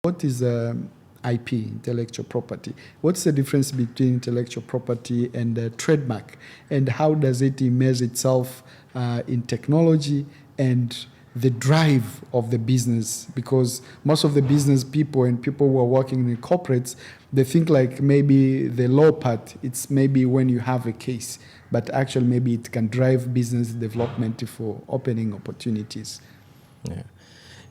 What is IP, intellectual property? What's the difference between intellectual property and trademark? And how does it immerse itself in technology and the drive of the business? Because most of the business people and people who are working in corporates, they think like maybe the law part, it's maybe when you have a case, but actually maybe it can drive business development for opening opportunities. Yeah.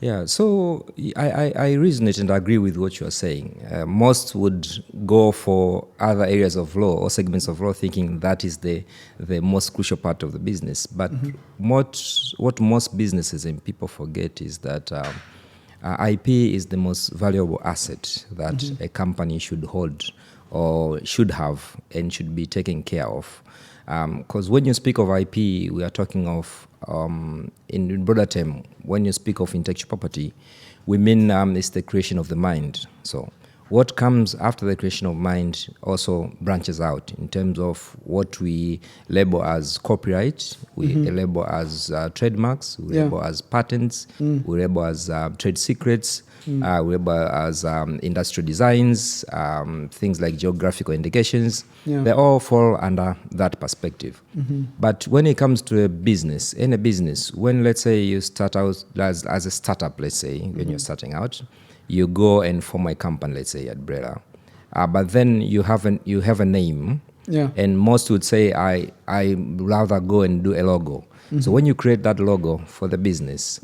Yeah, so I resonate and agree with what you are saying. Most would go for other areas of law or segments of law thinking that is the most crucial part of the business. But what most businesses and people forget is that IP is the most valuable asset that a company should hold or should have and should be taken care of. Because when you speak of IP, we are talking of, in broader term, when you speak of intellectual property, we mean it's the creation of the mind. So what comes after the creation of mind also branches out in terms of what we label as copyright, we label as trademarks, we label as patents, we label as trade secrets, we label as industrial designs, things like geographical indications. They all fall under that perspective. But when it comes to a business, in a business, when let's say you start out as a startup, let's say, when you're starting out, you go and form a company, let's say at Brera. But then you have a name, and most would say, I rather go and do a logo. So when you create that logo for the business,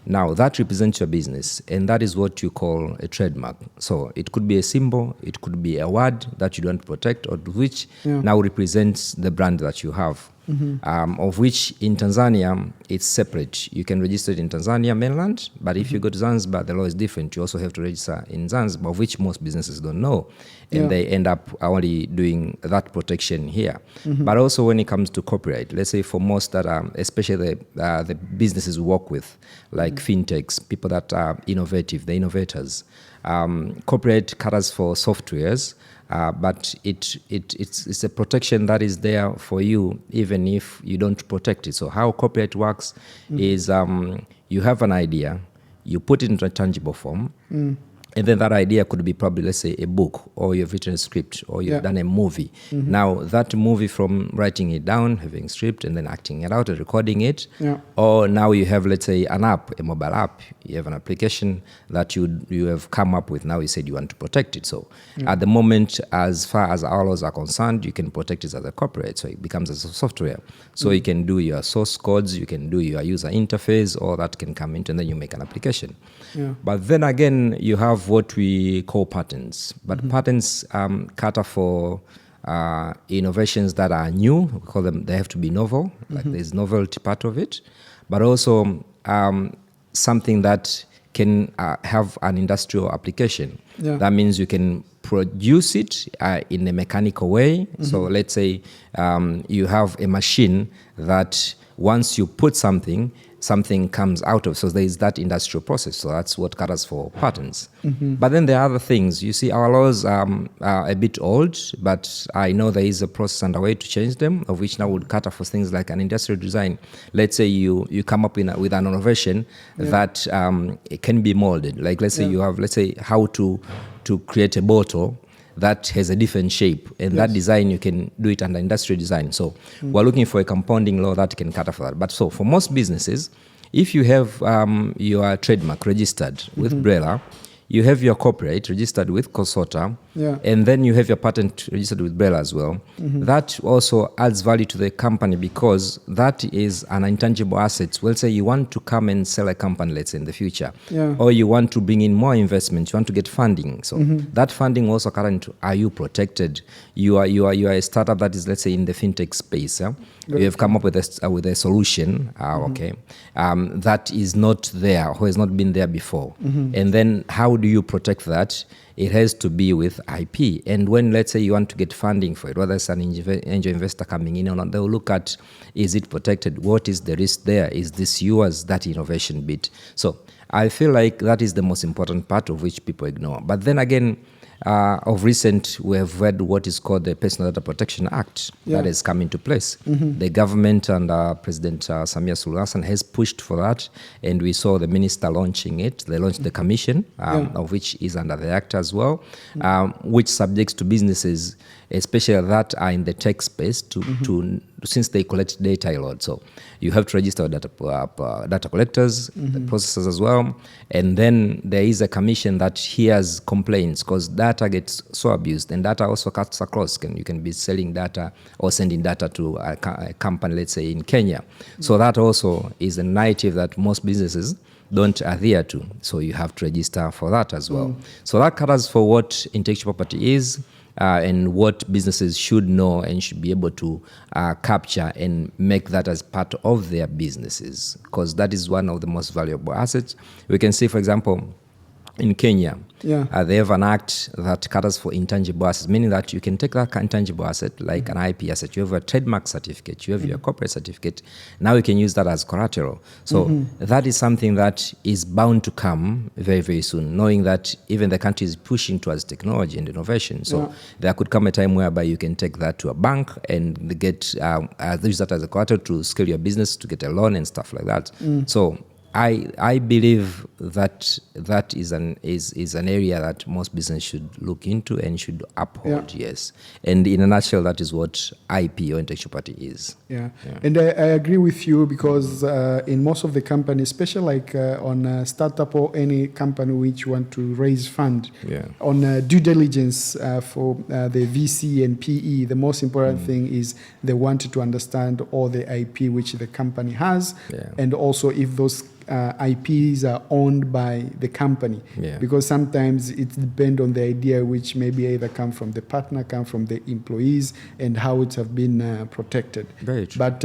now that represents your business, and that is what you call a trademark. So it could be a symbol, it could be a word that you don't protect, or which now represents the brand that you have. Of which in Tanzania, it's separate. You can register it in Tanzania mainland, but if you go to Zanzibar, the law is different. You also have to register in Zanzibar, of which most businesses don't know. And they end up only doing that protection here. But also when it comes to copyright, let's say for most that are, especially the businesses we work with, like fintechs, people that are innovative, the innovators, copyright caters for softwares, but it's a protection that is there for you even if you don't protect it. So how copyright works is you have an idea, you put it into a tangible form, and then that idea could be probably, let's say, a book, or you've written a script, or you've done a movie. Now, that movie, from writing it down, having a script, and then acting it out and recording it, or now you have, let's say, an app, a mobile app, you have an application that you have come up with. Now you said you want to protect it. So at the moment, as far as our laws are concerned, you can protect it as a copyright. So it becomes as a software. So you can do your source codes, you can do your user interface, all that can come into, and then you make an application. But then again, you have what we call patents. But patents cater for innovations that are new. We call them, they have to be novel, like there's novelty part of it, but also something that can have an industrial application. That means you can produce it in a mechanical way. So let's say you have a machine that once you put something comes out of. So there is that industrial process. So that's what caters for patents. But then there are other things. You see, our laws are a bit old, but I know there is a process underway to change them, of which now would cater for things like an industrial design. Let's say you come up with an innovation that it can be molded. Like let's say you have, let's say, how to create a bottle that has a different shape, and that design you can do it under industrial design. So we're looking for a compounding law that can cater for that. But so for most businesses, if you have your trademark registered with BRELA, you have your copyright registered with COSOTA, and then you have your patent registered with BRELA as well. That also adds value to the company because that is an intangible asset. Well, say you want to come and sell a company, let's say in the future, or you want to bring in more investment, you want to get funding. So that funding also current, are you protected? You are a startup that is, let's say, in the fintech space. You have come up with a solution, that is not there or has not been there before. And then how do you protect that? It has to be with IP. And when, let's say, you want to get funding for it, whether it's an angel investor coming in or not, they'll look at, is it protected? What is the risk there? Is this yours, that innovation bit? So I feel like that is the most important part of which people ignore. But then again, of recent, we have read what is called the Personal Data Protection Act that has come into place. The government and President Samia Suluhu Hassan has pushed for that, and we saw the minister launching it. They launched the commission, of which is under the act as well, which subjects to businesses, especially that are in the tech space, to since they collect data a lot. So you have to register data collectors, the processors as well, and then there is a commission that hears complaints because data gets so abused, and data also cuts across. You can be selling data or sending data to a company, let's say in Kenya. So that also is a narrative that most businesses don't adhere to. So you have to register for that as well. So that covers for what intellectual property is. And what businesses should know and should be able to capture and make that as part of their businesses, because that is one of the most valuable assets. We can see, for example, in Kenya, they have an act that caters for intangible assets, meaning that you can take that intangible asset, like an IP asset, you have a trademark certificate, you have your corporate certificate, now you can use that as collateral. So that is something that is bound to come very, very soon, knowing that even the country is pushing towards technology and innovation. So there could come a time whereby you can take that to a bank and get use that as a collateral to scale your business, to get a loan and stuff like that. So I believe that is an area that most business should look into and should uphold. Yes, and in a nutshell, that is what IP or intellectual property is. And I agree with you, because in most of the companies, especially like on a startup or any company which want to raise fund, on due diligence for the VC and PE, the most important thing is they want to understand all the IP which the company has, and also if those IPs are owned by the company, because sometimes it depends on the idea which maybe either come from the partner, come from the employees, and how it have been protected. Very true. But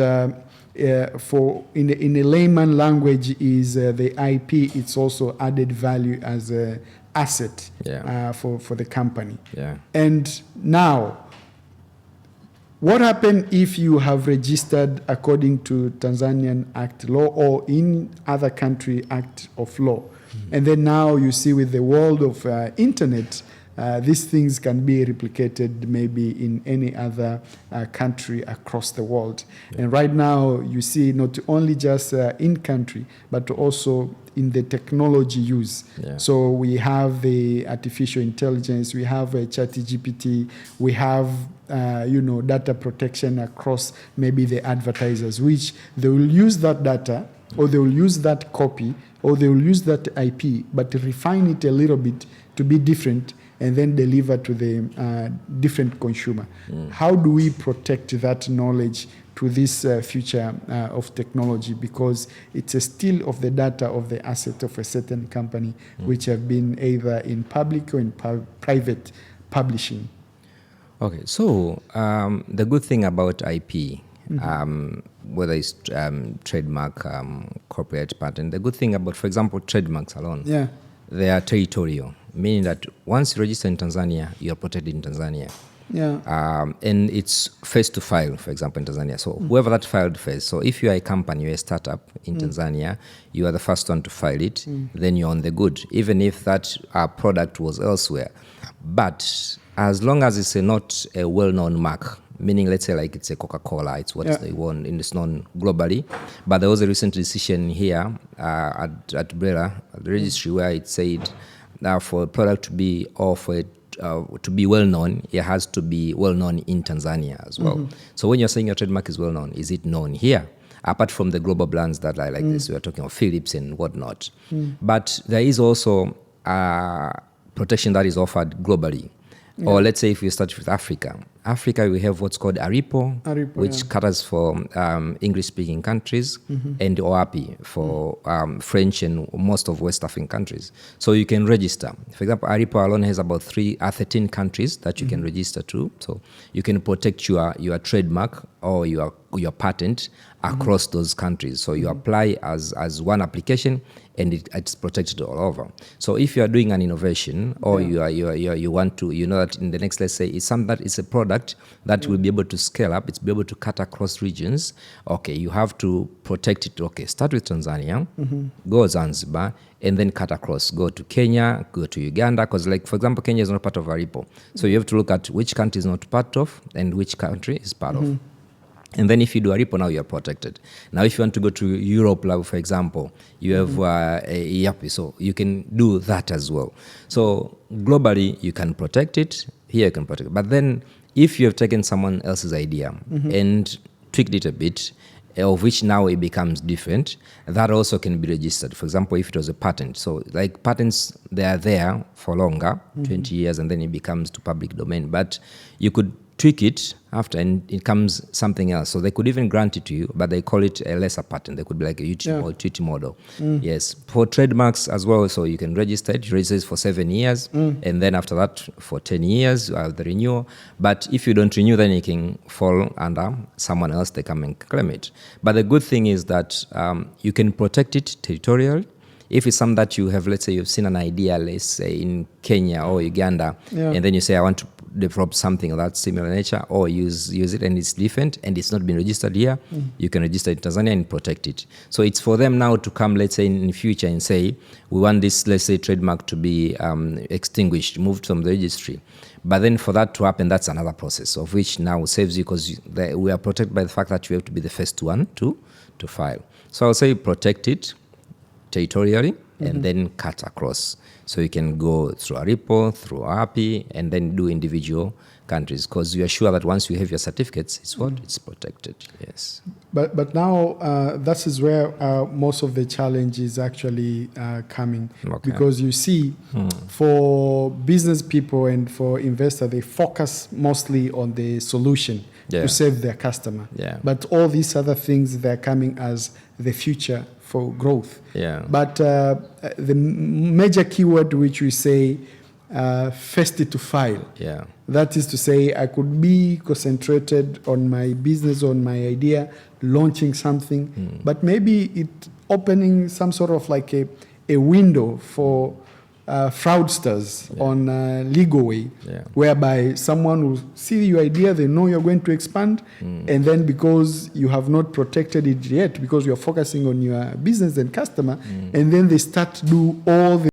for in a layman language is the IP. It's also added value as a asset for the company. And now, what happens if you have registered according to Tanzanian Act law or in other country Act of law? And then now you see with the world of internet, these things can be replicated maybe in any other country across the world. And right now you see not only just in country, but also in the technology use. So we have the artificial intelligence, we have ChatGPT, we have data protection across maybe the advertisers, which they will use that data, or they will use that copy, or they will use that IP, but refine it a little bit to be different, and then deliver to the different consumer. How do we protect that knowledge to this future of technology? Because it's a still of the data of the asset of a certain company, which have been either in public or in private publishing. Okay, so the good thing about IP, whether it's trademark, corporate patent, the good thing about, for example, trademarks alone, they are territorial, meaning that once you register in Tanzania, you are protected in Tanzania. And it's first to file, for example, in Tanzania. So whoever that filed first, so if you are a company, you're a startup in Tanzania, you are the first one to file it, then you're on the good, even if that product was elsewhere. But as long as it's not a well-known mark, meaning let's say like it's a Coca-Cola, it's what they want, and it's known globally. But there was a recent decision here at BRELA, the registry, where it said for a product to be, or for it to be well known, it has to be well known in Tanzania as well. So when you're saying your trademark is well known, is it known here? Apart from the global brands that are like this, we are talking of Philips and whatnot. But there is also protection that is offered globally. Or let's say if we start with Africa. Africa, we have what's called ARIPO, which caters for English-speaking countries, and OAPI for French and most of West African countries. So you can register. For example, ARIPO alone has about 13 countries that you can register to. So you can protect your trademark or your patent across those countries. So you apply as one application, and it's protected all over. So if you are doing an innovation, or you want to, that in the next, let's say, it's something that is a product that will be able to scale up, it's be able to cut across regions. Okay, you have to protect it. Okay, start with Tanzania, go Zanzibar, and then cut across. Go to Kenya, go to Uganda, because, like, for example, Kenya is not part of ARIPO. So you have to look at which country is not part of and which country is part of. And then if you do ARIPO, now you're protected. Now, if you want to go to Europe, like, for example, you have EAPI, so you can do that as well. So globally, you can protect it. Here you can protect it. But then if you have taken someone else's idea and tweaked it a bit, of which now it becomes different, that also can be registered. For example, if it was a patent. So, like, patents, they are there for longer, 20 years, and then it becomes to public domain. But you could tweak it after, and it comes something else. So they could even grant it to you, but they call it a lesser patent. They could be like a UT model. Yes. For trademarks as well, so you can register it. You register it for 7 years, and then after that, for 10 years, you have the renewal. But if you don't renew, then it can fall under someone else. They come and claim it. But the good thing is that you can protect it territorially. If it's something that you have, let's say you've seen an idea, let's say in Kenya or Uganda, and then you say, I want to develop something of that similar nature, or use it, and it's different, and it's not been registered here, you can register it in Tanzania and protect it. So it's for them now to come, let's say, in the future and say, we want this, let's say, trademark to be extinguished, moved from the registry. But then for that to happen, that's another process, of which now saves you, because we are protected by the fact that you have to be the first one to file. So I'll say protect it territorially, and then cut across. So you can go through ARIPO, through API, and then do individual countries, because you are sure that once you have your certificates, it's what? It's protected, yes. But now that is where most of the challenge is actually coming. Because you see, for business people and for investors, they focus mostly on the solution to save their customer. But all these other things, they're coming as the future for growth. But the major keyword which we say, first to file. That is to say, I could be concentrated on my business, on my idea, launching something, but maybe it opening some sort of like a window for fraudsters on a legal way, whereby someone will see your idea, they know you're going to expand, and then because you have not protected it yet, because you're focusing on your business and customer, and then they start to do all the